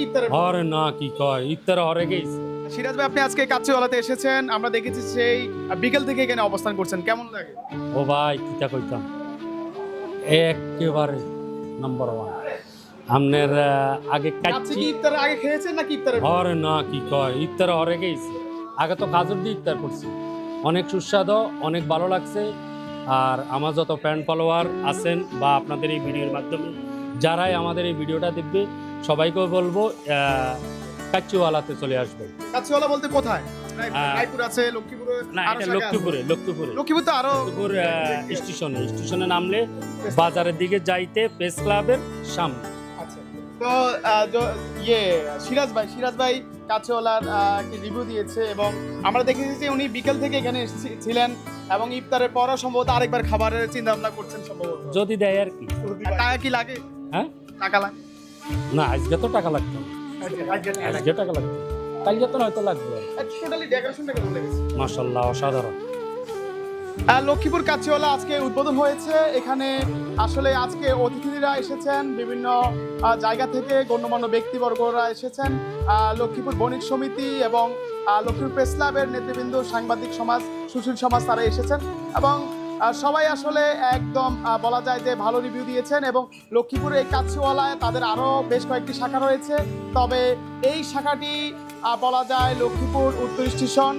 ইফতারের হরে না কি কয় ইফতার হরে গেছে। সিরাজ ভাই, আপনি আজকে কাচ্চিওয়ালাতে এসেছেন, আমরা দেখেছি সেই বিকেল থেকে এখানে অবস্থান করছেন, কেমন লাগে? ও ভাই কিতা কইতাম, একেবারে নাম্বার ওয়ান। আপনার আগে কাচ্চি কাচ্চি কি ইফতারের আগে খেয়েছেন নাকি ইফতারের পর? হরে না কি কয় ইফতার হরে গেছে। আগে তো গাজর দিয়ে ইফতার করছি, অনেক সুস্বাদু, অনেক ভালো লাগছে। আর আমার যত ফ্যান ফলোয়ার আছেন বা আপনাদের এই ভিডিওর মাধ্যমে যারাই আমাদের এই ভিডিওটা দেখবে সবাইকে বলবো কাচ্চিওয়ালাতে চলে আসবে। কাচ্চিওয়ালা বলতে কোথায়? রায়পুর আছে, লক্ষ্মীপুরে, না, আরো এটা জায়গা আছে। লক্ষ্মীপুরে লক্ষ্মীপুর তো আরো লক্ষ্মীপুর স্টেশনে নামলে বাজারের দিকে যাইতে প্রেস ক্লাবের সামনে। আচ্ছা। তো সিরাজ ভাই কাচ্চিওয়ালার রিভিউ দিয়েছে এবং আমরা দেখেছি যে উনি বিকেল থেকে এখানে ছিলেন এবং ইফতারের পরও সম্ভবত আরেকবার খাবারের চিন্তা ভাবনা করছেন সম্ভবত। যদি দেয় আর কি। টাকা কি লাগে? হ্যাঁ, টাকা লাগে না আজকে তো টাকা লাগতো, আজকে টাকা লাগতো, কালকে তো হয়তো লাগবে। টোটালি ডেকোরেশনটা কেমন লেগেছে? মাশাআল্লাহ, অসাধারণ। লক্ষ্মীপুর কাচ্চিওয়ালা আজকে উদ্বোধন হয়েছে। এখানে আসলে আজকে অতিথিরা এসেছেন বিভিন্ন জায়গা থেকে, গণ্যমান্য ব্যক্তিবর্গরা এসেছেন। লক্ষ্মীপুর বণিক সমিতি এবং লক্ষ্মীপুর প্রেস ক্লাবের নেতৃবৃন্দ, সাংবাদিক সমাজ, সুশীল সমাজ তারা এসেছেন এবং সবাই আসলে একদম বলা যায় যে ভালো রিভিউ দিয়েছেন। এবং লক্ষ্মীপুরে এই কাচ্চিওয়ালায় তাদের আরও বেশ কয়েকটি শাখা রয়েছে, তবে এই শাখাটি বলা যায় লক্ষ্মীপুর উত্তর স্টেশন,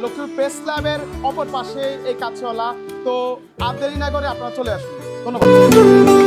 লক্ষ্মীপুর প্রেস ক্লাবের অপর পাশে এই কাচ্চিওয়ালা। তো আর দেরি না করে আপনারা চলে আসুন। ধন্যবাদ।